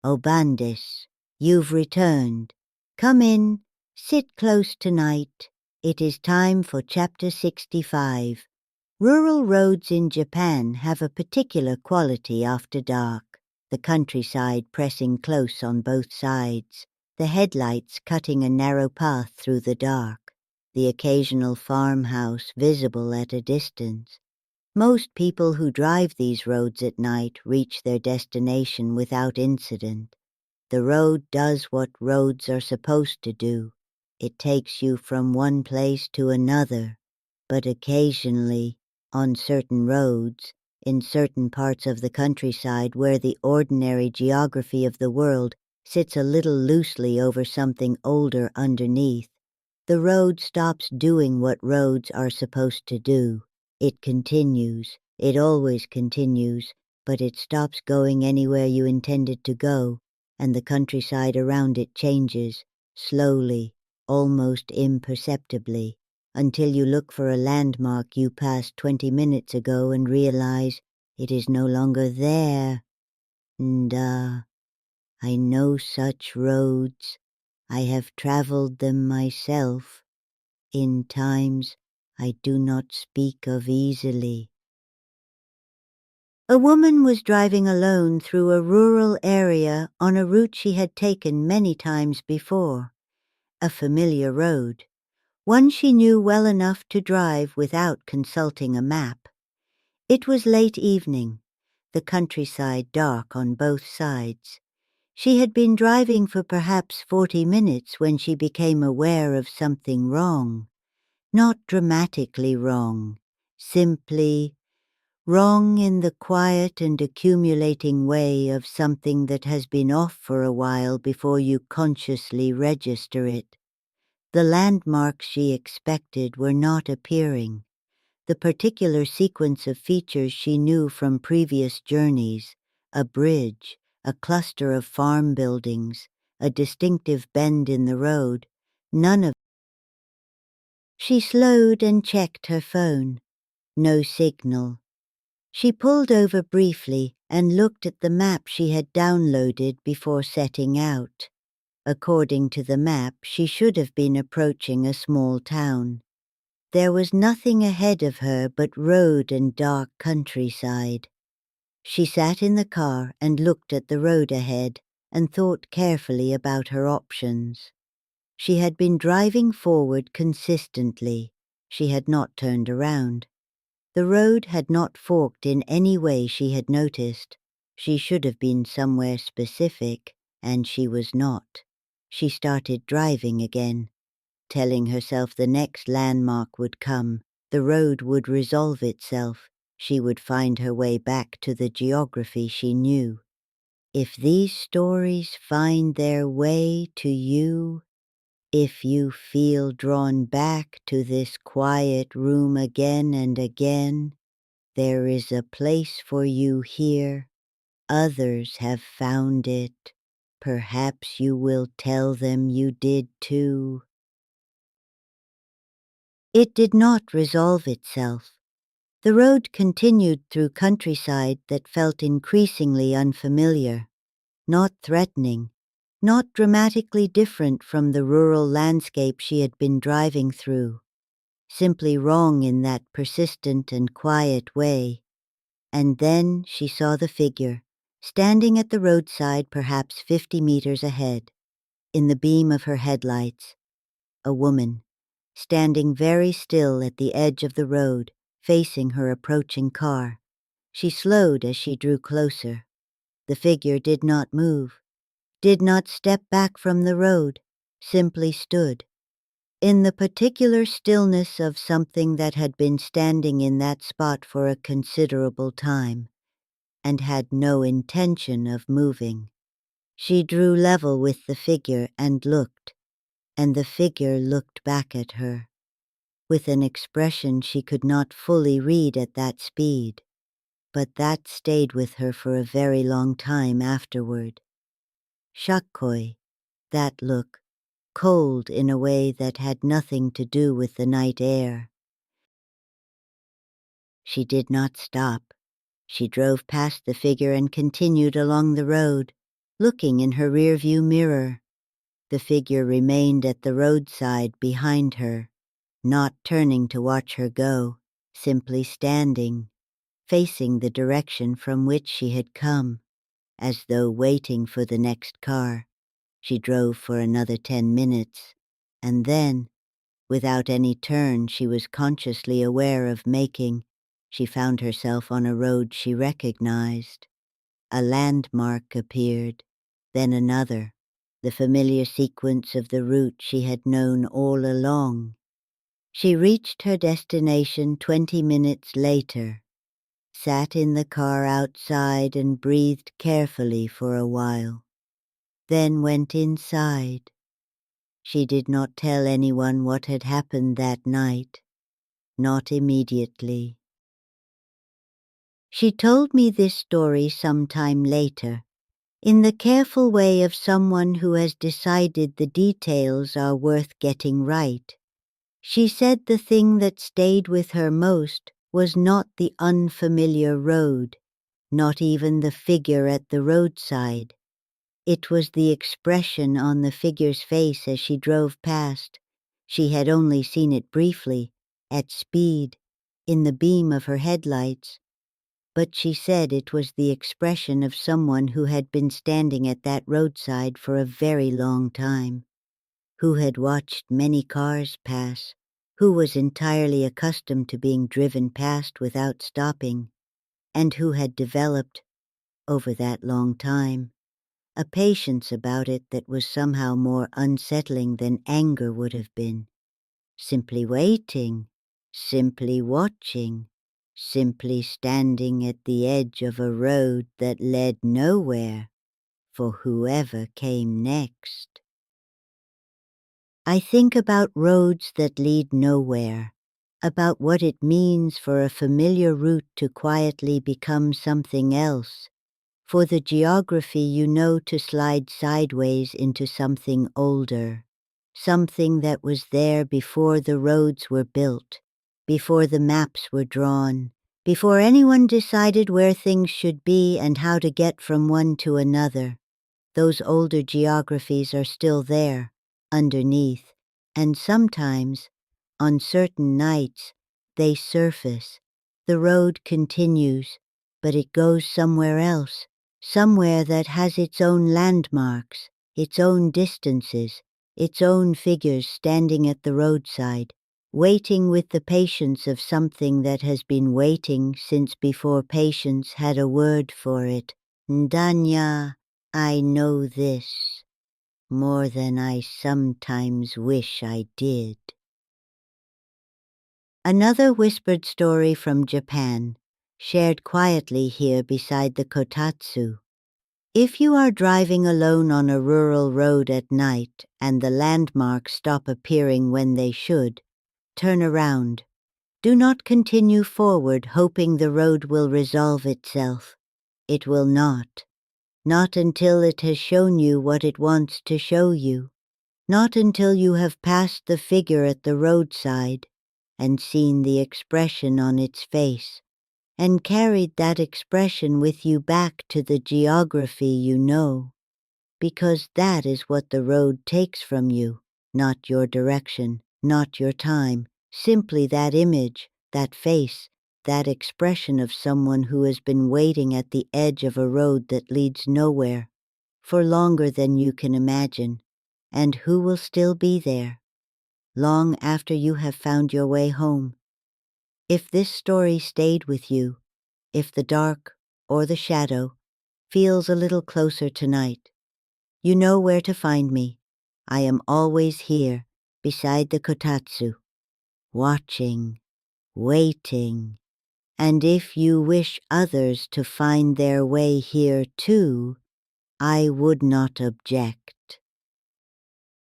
"Obandes, you've returned. Come in, sit close tonight. It is time for Chapter 65. Rural roads in Japan have a particular quality after dark, the countryside pressing close on both sides, the headlights cutting a narrow path through the dark, the occasional farmhouse visible at a distance. Most people who drive these roads at night reach their destination without incident. The road does what roads are supposed to do. It takes you from one place to another, but occasionally, on certain roads, in certain parts of the countryside where the ordinary geography of the world sits a little loosely over something older underneath, the road stops doing what roads are supposed to do. It continues, it always continues, but it stops going anywhere you intended to go, and the countryside around it changes, slowly, almost imperceptibly, until you look for a landmark you passed 20 minutes ago and realize it is no longer there. I know such roads. I have traveled them myself, in times I do not speak of easily. A woman was driving alone through a rural area on a route she had taken many times before, a familiar road, one she knew well enough to drive without consulting a map. It was late evening, the countryside dark on both sides. She had been driving for perhaps 40 minutes when she became aware of something wrong. Not dramatically wrong, simply wrong in the quiet and accumulating way of something that has been off for a while before you consciously register it. The landmarks she expected were not appearing. The particular sequence of features she knew from previous journeys, a bridge, a cluster of farm buildings, a distinctive bend in the road, none of. She slowed and checked her phone. No signal. She pulled over briefly and looked at the map she had downloaded before setting out. According to the map, she should have been approaching a small town. There was nothing ahead of her but road and dark countryside. She sat in the car and looked at the road ahead and thought carefully about her options. She had been driving forward consistently. She had not turned around. The road had not forked in any way she had noticed. She should have been somewhere specific, and she was not. She started driving again, telling herself the next landmark would come, the road would resolve itself, she would find her way back to the geography she knew. If these stories find their way to you, if you feel drawn back to this quiet room again and again, there is a place for you here. Others have found it. Perhaps you will tell them you did too. It did not resolve itself. The road continued through countryside that felt increasingly unfamiliar, not threatening, not dramatically different from the rural landscape she had been driving through, simply wrong in that persistent and quiet way. And then she saw the figure, standing at the roadside perhaps 50 meters ahead, in the beam of her headlights, a woman, standing very still at the edge of the road, facing her approaching car. She slowed as she drew closer. The figure did not move, did not step back from the road, simply stood, in the particular stillness of something that had been standing in that spot for a considerable time, and had no intention of moving. She drew level with the figure and looked, and the figure looked back at her, with an expression she could not fully read at that speed, but that stayed with her for a very long time afterward. Shakkoi, that look, cold in a way that had nothing to do with the night air. She did not stop. She drove past the figure and continued along the road, looking in her rearview mirror. The figure remained at the roadside behind her, not turning to watch her go, simply standing, facing the direction from which she had come, as though waiting for the next car. She drove for another 10 minutes, and then, without any turn she was consciously aware of making, she found herself on a road she recognized. A landmark appeared, then another, the familiar sequence of the route she had known all along. She reached her destination 20 minutes later, sat in the car outside and breathed carefully for a while, then went inside. She did not tell anyone what had happened that night, not immediately. She told me this story some time later, in the careful way of someone who has decided the details are worth getting right. She said the thing that stayed with her most was not the unfamiliar road, not even the figure at the roadside. It was the expression on the figure's face as she drove past. She had only seen it briefly, at speed, in the beam of her headlights, but she said it was the expression of someone who had been standing at that roadside for a very long time, who had watched many cars pass, who was entirely accustomed to being driven past without stopping, and who had developed, over that long time, a patience about it that was somehow more unsettling than anger would have been. Simply waiting, simply watching, simply standing at the edge of a road that led nowhere for whoever came next. I think about roads that lead nowhere, about what it means for a familiar route to quietly become something else, for the geography you know to slide sideways into something older, something that was there before the roads were built, before the maps were drawn, before anyone decided where things should be and how to get from one to another. Those older geographies are still there, underneath, and sometimes, on certain nights, they surface. The road continues, but it goes somewhere else, somewhere that has its own landmarks, its own distances, its own figures standing at the roadside, waiting with the patience of something that has been waiting since before patience had a word for it. Ndanya, I know this, more than I sometimes wish I did. Another whispered story from Japan, shared quietly here beside the kotatsu. If you are driving alone on a rural road at night and the landmarks stop appearing when they should, turn around. Do not continue forward hoping the road will resolve itself. It will not. Not until it has shown you what it wants to show you. Not until you have passed the figure at the roadside and seen the expression on its face, and carried that expression with you back to the geography you know, because that is what the road takes from you, not your direction, not your time, simply that image, that face, that expression of someone who has been waiting at the edge of a road that leads nowhere, for longer than you can imagine, and who will still be there, long after you have found your way home. If this story stayed with you, if the dark or the shadow feels a little closer tonight, you know where to find me. I am always here, beside the kotatsu, watching, waiting, and if you wish others to find their way here too, I would not object.